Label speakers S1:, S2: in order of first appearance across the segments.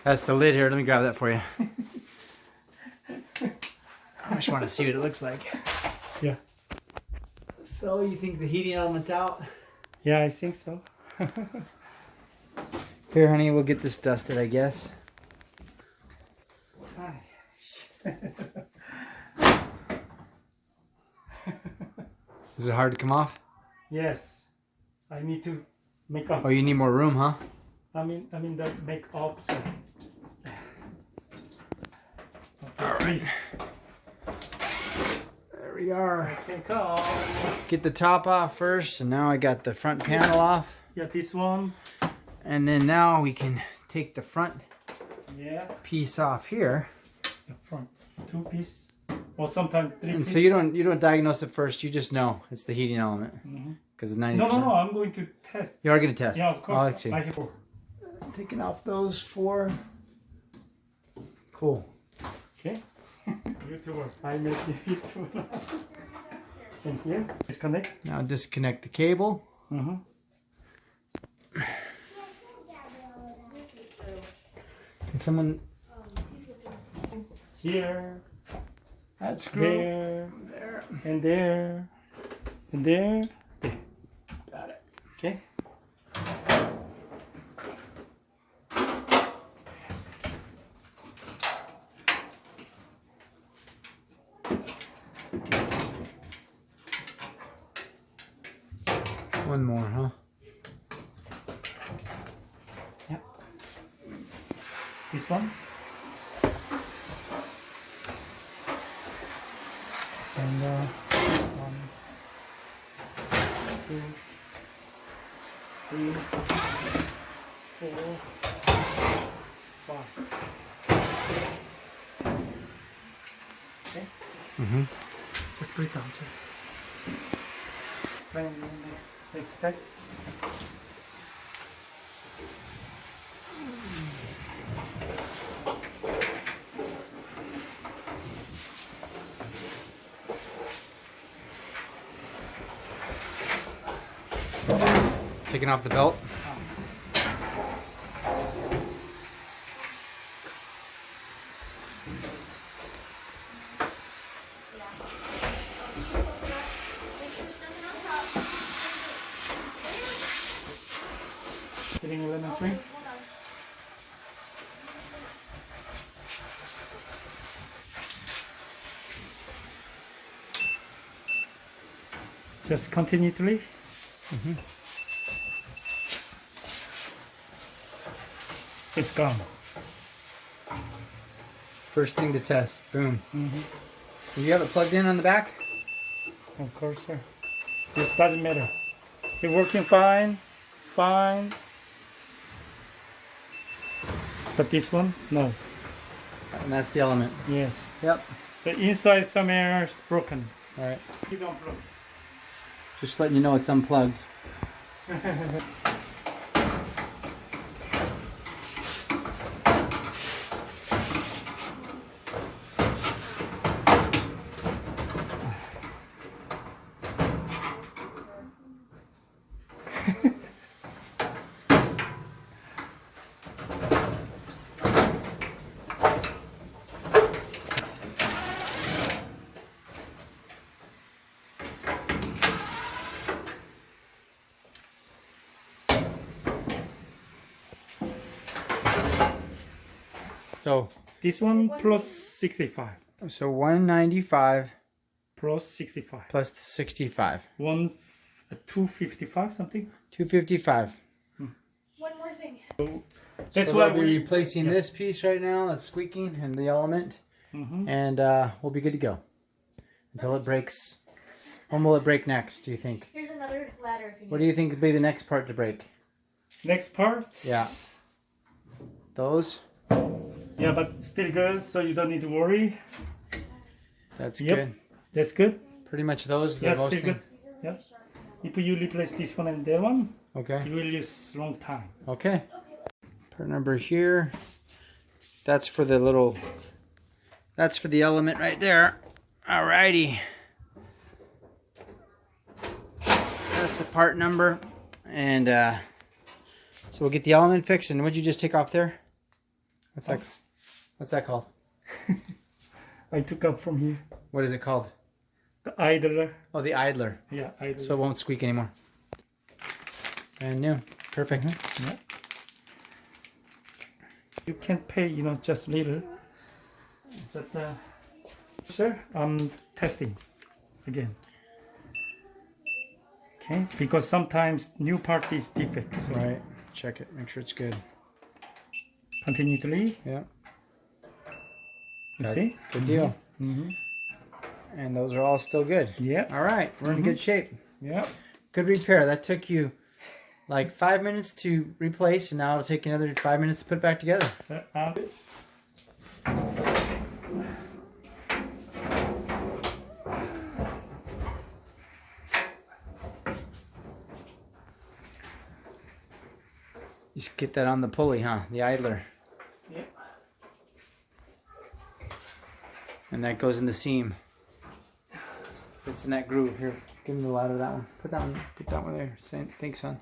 S1: That's the lid here. Let me grab that for you. I just want to see what it looks like.
S2: Yeah.
S1: So you think the heating element's out?
S2: Yeah, I think so.
S1: Here, honey, we'll get this dusted, I guess. Is it hard to come off?
S2: Yes. I need to make up.
S1: Oh, you need more room, huh?
S2: I mean the make up. So. Okay,
S1: All right.
S2: please.
S1: There we are.
S2: Okay, come.
S1: Get the top off first, and now I got the front panel off.
S2: Yeah, this one.
S1: And then now we can take the front piece off here.
S2: The front 2 piece, or sometimes 3
S1: And
S2: piece.
S1: so you don't diagnose it first. You just know it's the heating element because it's 90%.
S2: No. I'm going to test.
S1: You are going to test.
S2: Yeah, of course.
S1: Oh, see.
S2: Like 4.
S1: Taking off those 4. Cool.
S2: Okay. YouTuber. I make you YouTuber. And here, disconnect.
S1: Now disconnect the cable. Can someone
S2: Here,
S1: that screw
S2: there,
S1: there?
S2: and there, and there.
S1: Got it.
S2: Okay.
S1: One more, huh?
S2: Yep. This one. And 1, 2, 3, 4, 5. Okay. Just put it down, sir. Explain the next step.
S1: Taking off the belt.
S2: Getting elementary. Just continually. It's gone.
S1: First thing to test. Boom. Do you have it plugged in on the back?
S2: Of course, sir. This doesn't matter. It's working fine. Fine. But this one, no.
S1: And that's the element.
S2: Yes.
S1: Yep.
S2: So inside some air is broken.
S1: All right.
S2: Keep on plug.
S1: Just letting you know it's unplugged. So
S2: This one plus 65.
S1: 195
S2: Plus 65.
S1: plus 65.
S2: 255 something.
S1: 255.
S3: One more thing.
S2: That's
S1: So
S2: why
S1: we'll be
S2: we
S1: replacing this piece right now that's squeaking and the element, and we'll be good to go until it breaks. When will it break next, do you think?
S3: Here's another ladder if you need.
S1: What do you think would be the next part to break?
S2: next part.
S1: Yeah. Those?
S2: Yeah, but still good, so you don't need to worry.
S1: That's
S2: Yep.
S1: good.
S2: That's good.
S1: Pretty much those.
S2: Yeah,
S1: The most
S2: still good. Yeah. If you replace this one and that one,
S1: Okay.
S2: you will use long time.
S1: Okay. Part number here. That's for the little. That's for the element right there. Alrighty. That's the part number, and so we'll get the element fixed. And what'd you just take off there? What's that called?
S2: I took up from here.
S1: What is it called?
S2: The idler.
S1: Oh, the idler.
S2: Yeah, idler.
S1: So it won't squeak anymore. Brand new. Perfect.
S2: Yeah. You can pay, you know, just little. But sir, I'm testing again. Okay, because sometimes new part is defect. So
S1: Right. Check it. Make sure it's good.
S2: continually,
S1: Yeah.
S2: you
S1: Good.
S2: see?
S1: Good deal.
S2: Mm-hmm.
S1: And those are all still good.
S2: Yeah,
S1: All right. We're in good shape.
S2: yeah.
S1: Good repair. That took you like 5 minutes to replace, and now it'll take you another 5 minutes to put it back together.
S2: So,
S1: Just get that on the pulley, huh? The idler.
S2: yeah.
S1: And that goes in the seam. Fits in that groove. Here, give me the ladder, that one. Put that one there. Thanks, son.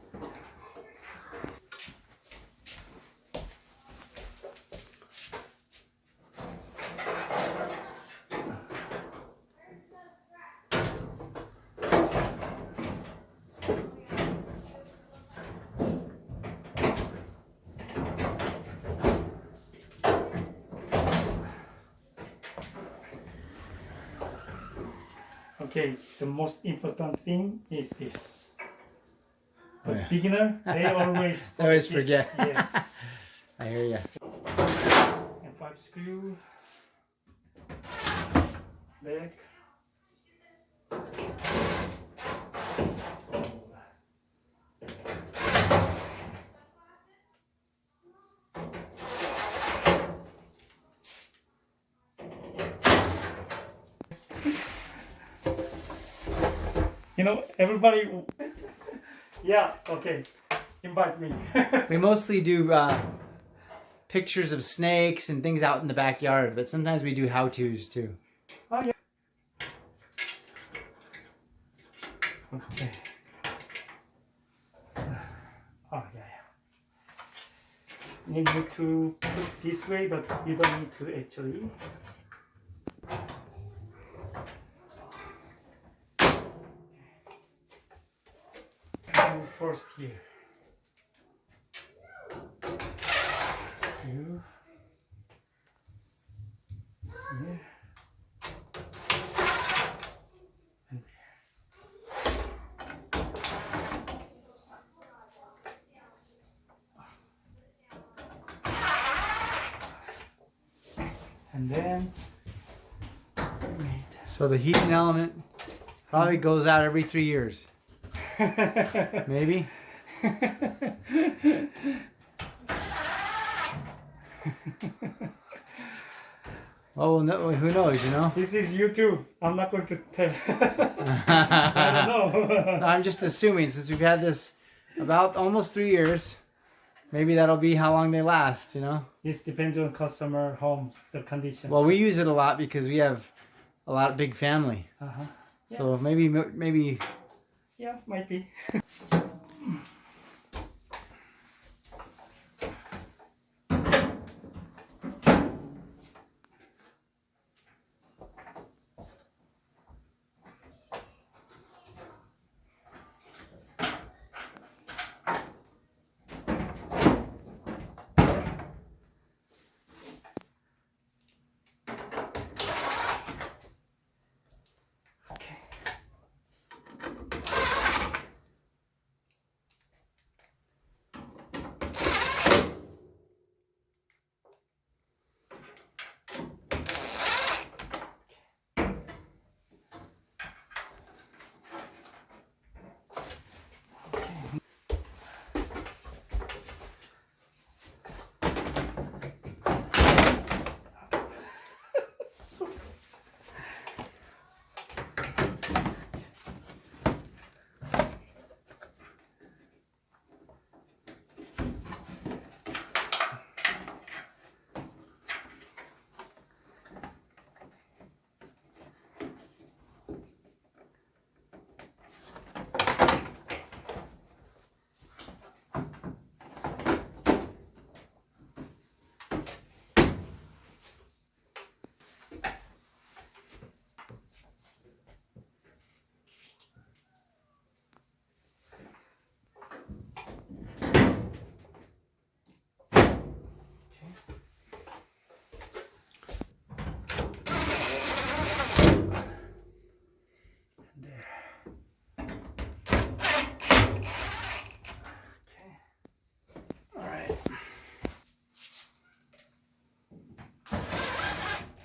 S2: Okay, the most important thing is this.
S1: Oh,
S2: The
S1: yeah.
S2: beginner, they always
S1: Always
S2: this.
S1: forget.
S2: Yes.
S1: I hear you.
S2: And 5 screw. Back. You know, everybody. Yeah, okay. Invite me.
S1: We mostly do pictures of snakes and things out in the backyard, but sometimes we do how-tos too.
S2: Oh, yeah. Okay. Oh, yeah. You need to put this way, but you don't need to actually. Do first here. Screw. Here. And there. And then
S1: So the heating element probably goes out every 3 years. Maybe? Oh, no, who knows, you know?
S2: This is YouTube. I'm not going to tell. I don't know.
S1: I'm just assuming, since we've had this about almost 3 years, maybe that'll be how long they last, you know?
S2: This depends on customer homes, the condition.
S1: Well, we use it a lot because we have a lot of big family.
S2: Uh-huh.
S1: So maybe
S2: Yeah, might be.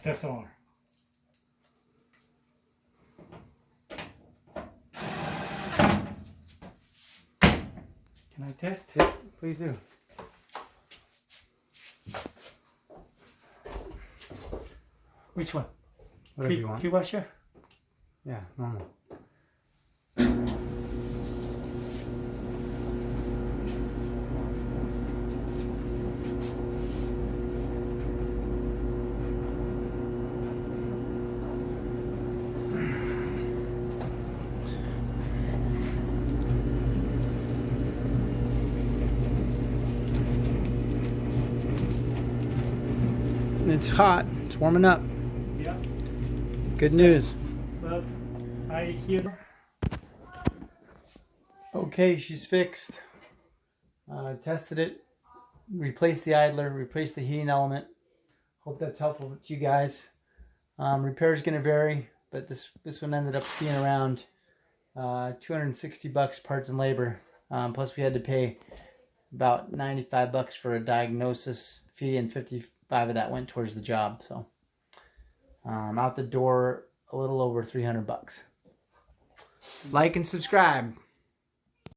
S2: That's all. Can I test?
S1: Please do.
S2: Which one?
S1: Whatever you want.
S2: Q washer?
S1: Yeah, normal. It's hot. It's warming up.
S2: Yeah.
S1: Good news.
S2: Well, I hear.
S1: Okay, she's fixed. Tested it. Replaced the idler. Replaced the heating element. Hope that's helpful to you guys. Repair is going to vary, but this one ended up being around $260 parts and labor. Plus we had to pay about $95 for a diagnosis fee, and 55 of that went towards the job. So out the door, a little over $300. Like and subscribe.